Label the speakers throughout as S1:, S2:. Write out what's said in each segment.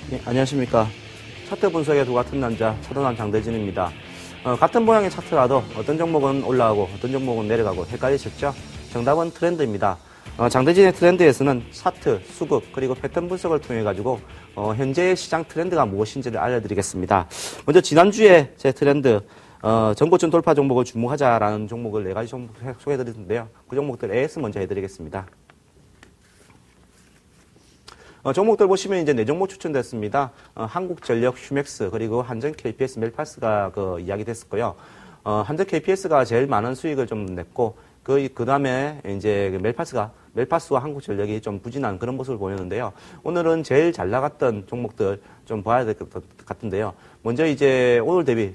S1: 네, 안녕하십니까. 차트 분석의 두 같은 남자, 차도남 장대진입니다. 같은 모양의 차트라도 어떤 종목은 올라가고 어떤 종목은 내려가고 헷갈리셨죠? 정답은 트렌드입니다. 장대진의 트렌드에서는 차트, 수급, 그리고 패턴 분석을 통해 가지고 현재의 시장 트렌드가 무엇인지를 알려드리겠습니다. 먼저 지난주에 제 트렌드, 전고점 돌파 종목을 주목하자라는 종목을 4가지 종목 소개해드렸는데요. 그 종목들 AS 먼저 해드리겠습니다. 종목들 보시면 이제 4종목 추천됐습니다. 한국전력, 휴맥스, 그리고 한전 KPS, 멜파스가 이야기 됐었고요. 한전 KPS가 제일 많은 수익을 좀 냈고, 그 다음에 이제 멜파스와 한국전력이 좀 부진한 그런 모습을 보였는데요. 오늘은 제일 잘 나갔던 종목들 좀 봐야 될 것 같은데요. 먼저 이제 오늘 대비,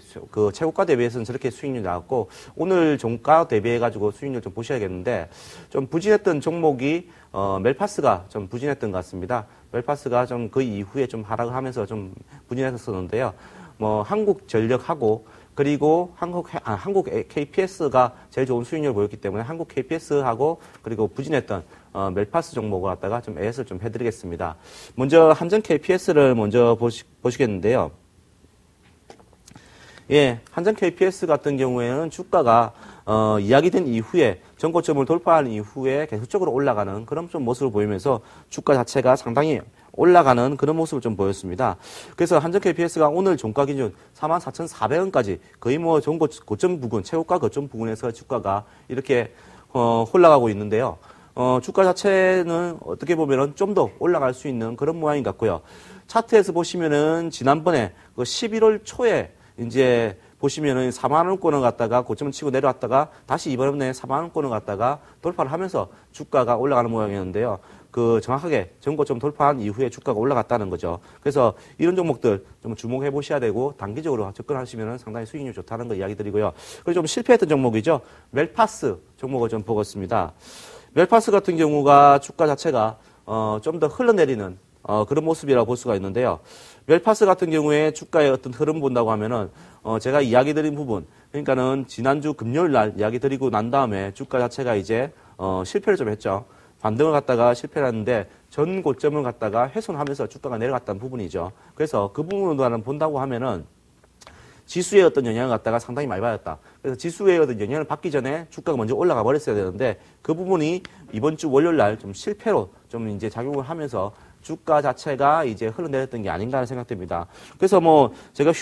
S1: 최고가 대비해서는 저렇게 수익률이 나왔고, 오늘 종가 대비해가지고 수익률 좀 보셔야겠는데, 좀 부진했던 종목이 멜파스가 좀 부진했던 것 같습니다. 멜파스가 좀 그 이후에 좀 하락을 하면서 좀 부진했었는데요. 한국전력하고 그리고 한국 KPS가 제일 좋은 수익률을 보였기 때문에 한국 KPS하고 그리고 부진했던 멜파스 종목을 갖다가 좀 AS를 좀 해드리겠습니다. 먼저 한전 KPS를 먼저 보시겠는데요. 예, 한전 KPS 같은 경우에는 주가가 이야기된 이후에 전고점을 돌파한 이후에 계속적으로 올라가는 그런 좀 모습을 보이면서 주가 자체가 상당히 올라가는 그런 모습을 좀 보였습니다. 그래서 한전 KPS가 오늘 종가 기준 44,400원까지 거의 고점 부근, 최고가 고점 부근에서 주가가 이렇게 올라가고 있는데요. 주가 자체는 어떻게 보면은 좀 더 올라갈 수 있는 그런 모양인 것 같고요. 차트에서 보시면은 지난번에 11월 초에 이제 보시면은 4만원권을 갖다가 고점을 치고 내려왔다가 다시 이번에 4만원권을 갖다가 돌파를 하면서 주가가 올라가는 모양이었는데요. 정확하게 전고점 돌파한 이후에 주가가 올라갔다는 거죠. 그래서 이런 종목들 좀 주목해 보셔야 되고 단기적으로 접근하시면 상당히 수익률이 좋다는 거 이야기 드리고요. 그리고 좀 실패했던 종목이죠. 멜파스 종목을 좀 보겠습니다. 멜파스 같은 경우가 주가 자체가 좀 더 흘러내리는 그런 모습이라고 볼 수가 있는데요. 멜파스 같은 경우에 주가의 어떤 흐름 본다고 하면은 제가 이야기 드린 부분, 그러니까는 지난주 금요일 날 이야기 드리고 난 다음에 주가 자체가 이제 실패를 좀 했죠. 반등을 갖다가 실패를 했는데 전 고점을 갖다가 훼손하면서 주가가 내려갔다는 부분이죠. 그래서 그 부분으로 본다고 하면은 지수의 어떤 영향을 갖다가 상당히 많이 받았다. 그래서 지수의 어떤 영향을 받기 전에 주가가 먼저 올라가 버렸어야 되는데 그 부분이 이번 주 월요일 날 좀 실패로 좀 이제 작용을 하면서 주가 자체가 이제 흘러내렸던 게 아닌가 하는 생각됩니다. 그래서 제가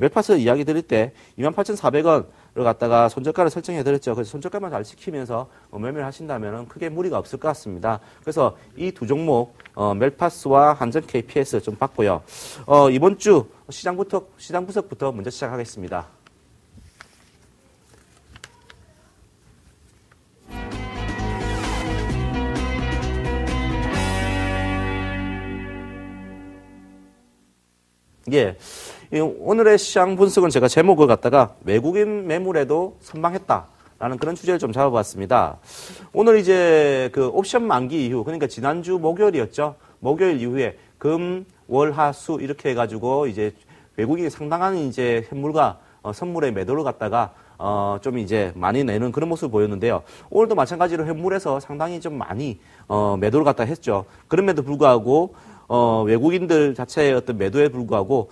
S1: 멜파스 이야기 드릴 때 28,400원을 갖다가 손절가를 설정해 드렸죠. 그래서 손절가만 잘 지키면서 매매를 하신다면 크게 무리가 없을 것 같습니다. 그래서 이 두 종목, 멜파스와 한전 KPS 좀 봤고요. 이번 주 시장 분석부터 먼저 시작하겠습니다. 예. 오늘의 시장 분석은 제가 제목을 갖다가 외국인 매물에도 선방했다라는 그런 주제를 좀 잡아봤습니다. 오늘 이제 옵션 만기 이후, 그러니까 지난주 목요일이었죠. 목요일 이후에 금, 월, 화, 수 이렇게 해가지고 이제 외국인이 상당한 이제 현물과 선물의 매도를 갖다가 좀 이제 많이 내는 그런 모습을 보였는데요. 오늘도 마찬가지로 현물에서 상당히 좀 많이 매도를 갖다 했죠. 그럼에도 불구하고 외국인들 자체의 어떤 매도에 불구하고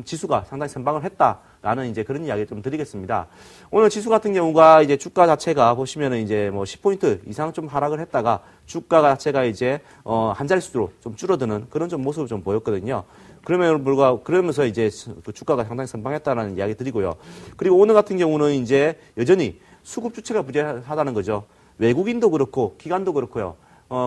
S1: 지수가 상당히 선방을 했다라는 이제 그런 이야기를 좀 드리겠습니다. 오늘 지수 같은 경우가 이제 주가 자체가 보시면은 이제 10포인트 이상 좀 하락을 했다가 주가 자체가 이제 한 자릿수로 좀 줄어드는 그런 좀 모습을 좀 보였거든요. 그러면서 이제 주가가 상당히 선방했다라는 이야기 드리고요. 그리고 오늘 같은 경우는 이제 여전히 수급 주체가 부재하다는 거죠. 외국인도 그렇고 기관도 그렇고요.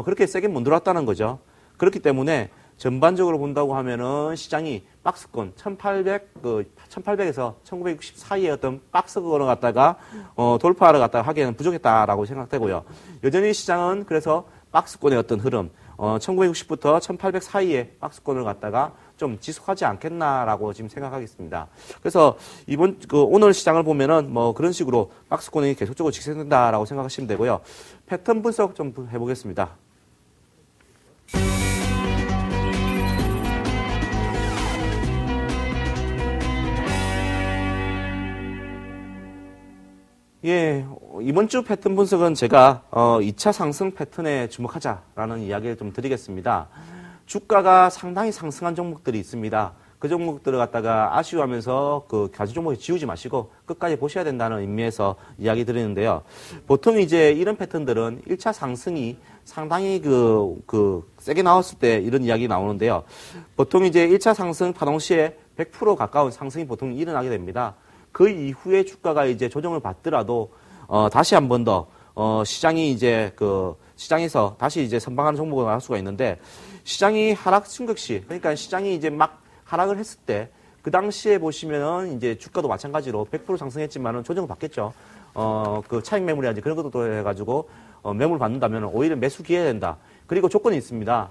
S1: 그렇게 세게 못 들어왔다는 거죠. 그렇기 때문에 전반적으로 본다고 하면은 시장이 박스권 1800에서 1960 사이의 어떤 박스권을 갖다가 돌파를 갖다가 하기에는 부족했다라고 생각되고요. 여전히 시장은 그래서 박스권의 어떤 흐름 1960부터 1800 사이의 박스권을 갖다가 좀 지속하지 않겠나라고 지금 생각하겠습니다. 그래서 오늘 시장을 보면은 그런 식으로 박스권이 계속적으로 직진된다라고 생각하시면 되고요. 패턴 분석 좀 해보겠습니다. 예, 이번 주 패턴 분석은 제가 2차 상승 패턴에 주목하자라는 이야기를 좀 드리겠습니다. 주가가 상당히 상승한 종목들이 있습니다. 그 종목들을 갖다가 아쉬워하면서 그 가지 종목을 지우지 마시고 끝까지 보셔야 된다는 의미에서 이야기 드리는데요. 보통 이제 이런 패턴들은 1차 상승이 상당히 세게 나왔을 때 이런 이야기 나오는데요. 보통 이제 1차 상승 파동 시에 100% 가까운 상승이 보통 일어나게 됩니다. 그 이후에 주가가 이제 조정을 받더라도, 다시 한 번 더, 시장이 이제 시장에서 다시 이제 선방하는 종목을 할 수가 있는데, 시장이 하락 충격 시, 그러니까 시장이 이제 막 하락을 했을 때, 그 당시에 보시면은 이제 주가도 마찬가지로 100% 상승했지만은 조정을 받겠죠. 차익 매물이라든지 그런 것도 또 해가지고, 매물 받는다면 오히려 매수 기회가 된다. 그리고 조건이 있습니다.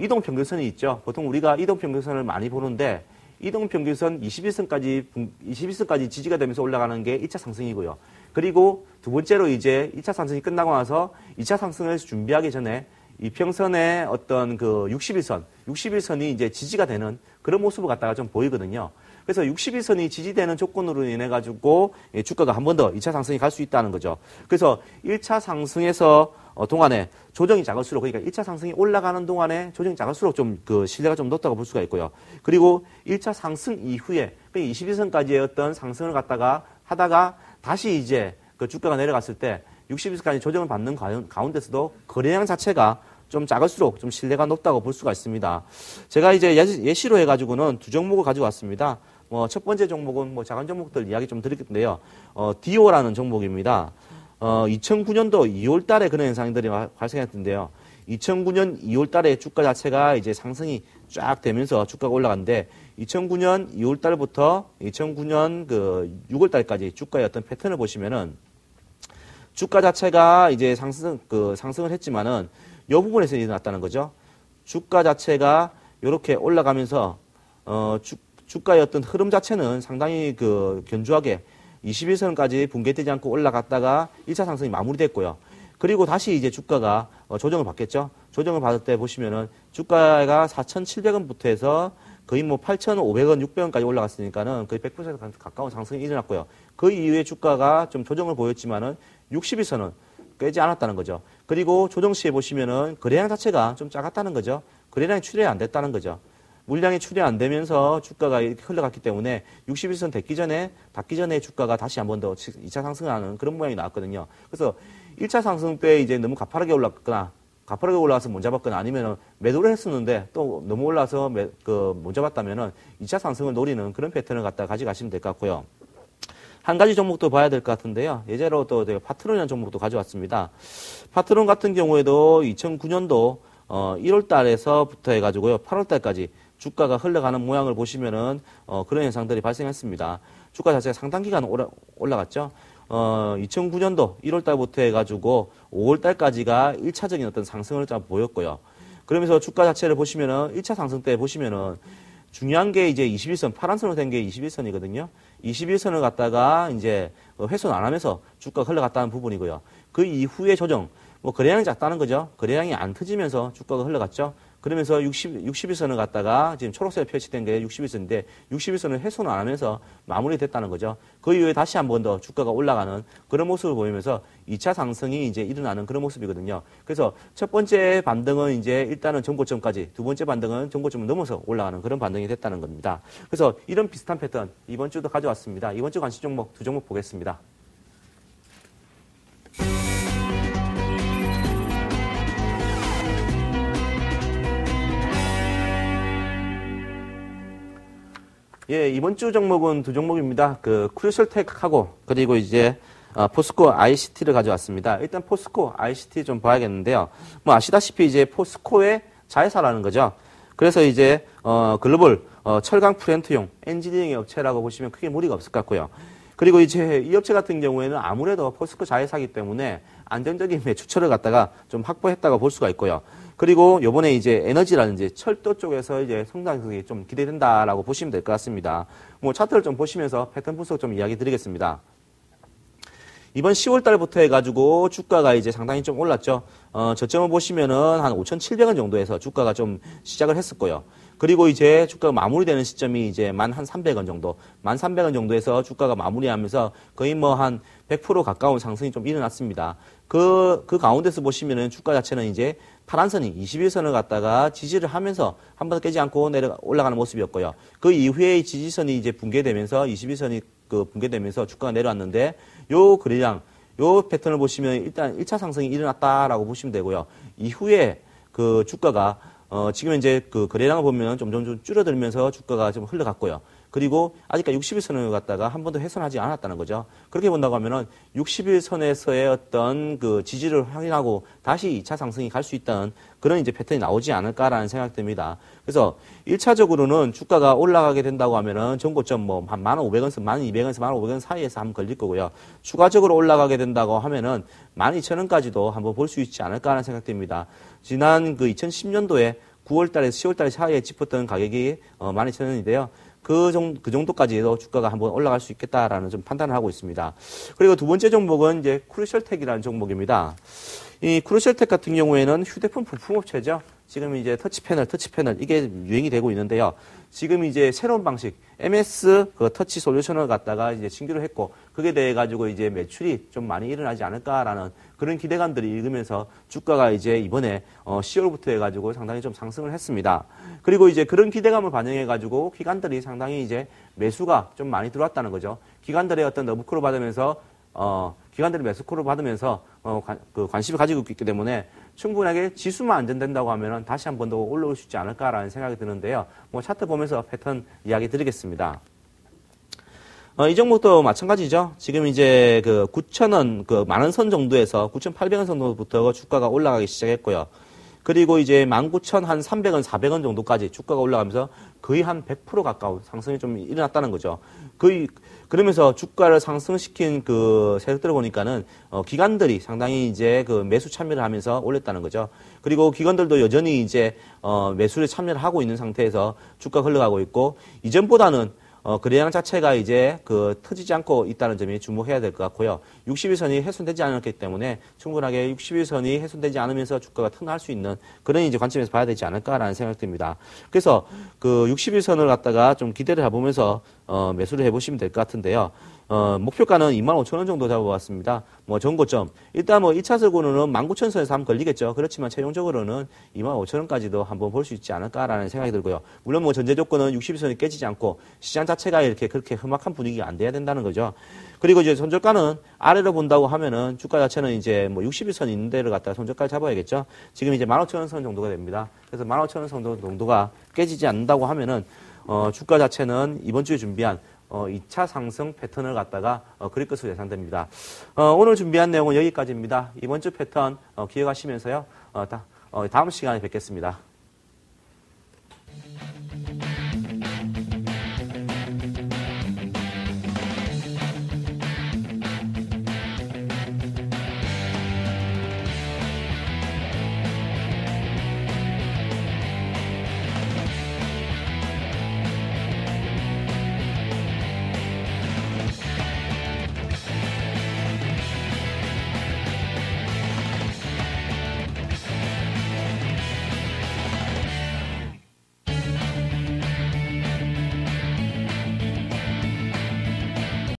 S1: 이동평균선이 있죠. 보통 우리가 이동평균선을 많이 보는데, 이동평균선 21선까지 지지가 되면서 올라가는 게 1차 상승이고요. 그리고 두 번째로 이제 2차 상승이 끝나고 나서 2차 상승을 준비하기 전에 이평선의 어떤 61선이 이제 지지가 되는 그런 모습을 갖다가 좀 보이거든요. 그래서 61선이 지지되는 조건으로 인해 가지고 주가가 한 번 더 2차 상승이 갈 수 있다는 거죠. 그래서 1차 상승에서 동안에 조정이 작을수록, 그러니까 1차 상승이 올라가는 동안에 조정이 작을수록 좀 신뢰가 좀 높다고 볼 수가 있고요. 그리고 1차 상승 이후에 21선까지의 어떤 상승을 갖다가 하다가 다시 이제 주가가 내려갔을 때 61선까지 조정을 받는 가운데서도 거래량 자체가 좀 작을수록 좀 신뢰가 높다고 볼 수가 있습니다. 제가 이제 예시로 해가지고는 두 종목을 가지고 왔습니다. 첫 번째 종목은 작은 종목들 이야기 좀 드릴 건데요. 디오라는 종목입니다. 2009년도 2월 달에 그런 현상들이 발생했던데요. 2009년 2월 달에 주가 자체가 이제 상승이 쫙 되면서 주가가 올라갔는데 2009년 2월 달부터 2009년 6월 달까지 주가의 어떤 패턴을 보시면은 주가 자체가 이제 상승을 했지만은 이 부분에서 일어났다는 거죠. 주가 자체가 이렇게 올라가면서 주가의 어떤 흐름 자체는 상당히 견조하게 21선까지 붕괴되지 않고 올라갔다가 1차 상승이 마무리됐고요. 그리고 다시 이제 주가가 조정을 받겠죠. 조정을 받을 때 보시면은 주가가 4,700원부터 해서 거의 8,500원, 600원까지 올라갔으니까는 거의 100% 가까운 상승이 일어났고요. 그 이후에 주가가 좀 조정을 보였지만은 61선은 깨지 않았다는 거죠. 그리고 조정 시에 보시면은 거래량 자체가 좀 작았다는 거죠. 거래량이 출혈이 안 됐다는 거죠. 물량이 출혈 안 되면서 주가가 이렇게 흘러갔기 때문에 61선 닿기 전에 주가가 다시 한 번 더 2차 상승을 하는 그런 모양이 나왔거든요. 그래서 1차 상승 때 이제 너무 가파르게 올라가서 못 잡았거나 아니면은 매도를 했었는데 또 너무 올라서 못 잡았다면은 2차 상승을 노리는 그런 패턴을 갖다가 가져가시면 될 것 같고요. 한 가지 종목도 봐야 될 것 같은데요. 예제로 또 파트론이라는 종목도 가져왔습니다. 파트론 같은 경우에도 2009년도 1월 달에서부터 해가지고요. 8월 달까지 주가가 흘러가는 모양을 보시면은 그런 현상들이 발생했습니다. 주가 자체가 상당 기간 올라갔죠. 2009년도 1월 달부터 해가지고 5월 달까지가 1차적인 어떤 상승을 좀 보였고요. 그러면서 주가 자체를 보시면은 1차 상승 때 보시면은 중요한 게 이제 21선, 파란선으로 된 게 21선이거든요. 21선을 갖다가 이제 훼손 안 하면서 주가가 흘러갔다는 부분이고요. 그 이후에 조정, 거래량이 작다는 거죠. 거래량이 안 터지면서 주가가 흘러갔죠. 그러면서 61선을 갖다가 지금 초록색에 표시된 게 61선인데 61선을 훼손을 안 하면서 마무리됐다는 거죠. 그 이후에 다시 한 번 더 주가가 올라가는 그런 모습을 보이면서 2차 상승이 이제 일어나는 그런 모습이거든요. 그래서 첫 번째 반등은 이제 일단은 전고점까지, 두 번째 반등은 전고점을 넘어서 올라가는 그런 반등이 됐다는 겁니다. 그래서 이런 비슷한 패턴 이번 주도 가져왔습니다. 이번 주 관심 종목 두 종목 보겠습니다. 예, 이번 주 종목은 두 종목입니다. 크루셜텍하고 그리고 이제 포스코 ICT를 가져왔습니다. 일단 포스코 ICT 좀 봐야겠는데요. 아시다시피 이제 포스코의 자회사라는 거죠. 그래서 이제 글로벌 철강 플랜트용 엔지니어링 업체라고 보시면 크게 무리가 없을 것 같고요. 그리고 이제 이 업체 같은 경우에는 아무래도 포스코 자회사이기 때문에 안정적인 매출처를 갖다가 좀 확보했다고 볼 수가 있고요. 그리고 요번에 이제 에너지라든지 철도 쪽에서 이제 성장성이 좀 기대된다라고 보시면 될 것 같습니다. 차트를 좀 보시면서 패턴 분석 좀 이야기 드리겠습니다. 이번 10월 달부터 해가지고 주가가 이제 상당히 좀 올랐죠. 저점을 보시면은 한 5,700원 정도에서 주가가 좀 시작을 했었고요. 그리고 이제 주가가 마무리되는 시점이 이제 11,300원 정도, 11,300원 정도에서 주가가 마무리하면서 거의 한 100% 가까운 상승이 좀 일어났습니다. 그 가운데서 보시면은 주가 자체는 이제 파란선이 21선을 갖다가 지지를 하면서 한 번 깨지 않고 올라가는 모습이었고요. 그 이후에 지지선이 이제 붕괴되면서 21선이 붕괴되면서 주가가 내려왔는데 요 거래량, 요 패턴을 보시면 일단 1차 상승이 일어났다라고 보시면 되고요. 이후에 그 주가가 지금 이제 그 거래량을 보면 좀 줄어들면서 주가가 좀 흘러갔고요. 그리고 아직까지 60일선을 갖다가 한 번도 훼손하지 않았다는 거죠. 그렇게 본다고 하면은 60일선에서의 어떤 그 지지를 확인하고 다시 2차 상승이 갈 수 있다는 그런 이제 패턴이 나오지 않을까라는 생각이 듭니다. 그래서 1차적으로는 주가가 올라가게 된다고 하면은 전고점 뭐 한 1,500원에서 1,200원에서 1,500원 사이에서 한번 걸릴 거고요. 추가적으로 올라가게 된다고 하면은 12,000원까지도 한번 볼 수 있지 않을까라는 생각이 듭니다. 지난 그 2010년도에 9월달에서 10월달 사이에 짚었던 가격이 12,000원인데요. 그 정도까지도 주가가 한번 올라갈 수 있겠다라는 좀 판단을 하고 있습니다. 그리고 두 번째 종목은 이제 크루셜텍이라는 종목입니다. 이 크루셜텍 같은 경우에는 휴대폰 부품업체죠. 지금 이제 터치 패널 이게 유행이 되고 있는데요. 지금 이제 새로운 방식 MS 그 터치 솔루션을 갖다가 이제 신규로 했고 그게 대해 가지고 이제 매출이 좀 많이 일어나지 않을까라는 그런 기대감들이 일으면서 주가가 이제 이번에 10월부터 해가지고 상당히 좀 상승을 했습니다. 그리고 이제 그런 기대감을 반영해 가지고 기관들이 상당히 이제 매수가 좀 많이 들어왔다는 거죠. 기관들의 어떤 너브콜을 받으면서 기관들이 매수콜을 받으면서 관심을 가지고 있기 때문에 충분하게 지수만 안전된다고 하면은 다시 한 번 더 올라올 수 있지 않을까라는 생각이 드는데요. 뭐 차트 보면서 패턴 이야기 드리겠습니다. 이 종목도 마찬가지죠. 지금 이제 그 9,000원, 그 만원 선 정도에서 9,800원 정도부터 주가가 올라가기 시작했고요. 그리고 이제 19,300원, 400원 정도까지 주가가 올라가면서 거의 한 100% 가까운 상승이 좀 일어났다는 거죠. 그러면서 주가를 상승시킨 그 세력들을 보니까는, 기관들이 상당히 이제 그 매수 참여를 하면서 올렸다는 거죠. 그리고 기관들도 여전히 이제, 매수에 참여를 하고 있는 상태에서 주가가 흘러가고 있고, 이전보다는 거래량 자체가 이제 터지지 않고 있다는 점이 주목해야 될 것 같고요. 60일선이 훼손되지 않았기 때문에 충분하게 60일선이 훼손되지 않으면서 주가가 턴할 수 있는 그런 이제 관점에서 봐야 되지 않을까라는 생각이 듭니다. 그래서 그 60일선을 갖다가 좀 기대를 해보면서 매수를 해보시면 될 것 같은데요. 목표가는 25,000원 정도 잡아봤습니다. 뭐 전고점. 일단 뭐 1차적으로는 19,000선에서 한번 걸리겠죠. 그렇지만 최종적으로는 25,000원까지도 한번 볼 수 있지 않을까라는 생각이 들고요. 물론 뭐 전제 조건은 60일선이 깨지지 않고 시장 자체가 이렇게 그렇게 험악한 분위기가 안 돼야 된다는 거죠. 그리고 이제 손절가는 아래로 본다고 하면은 주가 자체는 이제 뭐 60일선 있는 데를 갖다가 손절가를 잡아야겠죠. 지금 이제 15,000원 선 정도가 됩니다. 그래서 15,000원 선 정도가 깨지지 않는다고 하면은 주가 자체는 이번 주에 준비한 2차 상승 패턴을 갖다가 그릴 것으로 예상됩니다. 오늘 준비한 내용은 여기까지입니다. 이번 주 패턴 기억하시면서요. 다음 시간에 뵙겠습니다.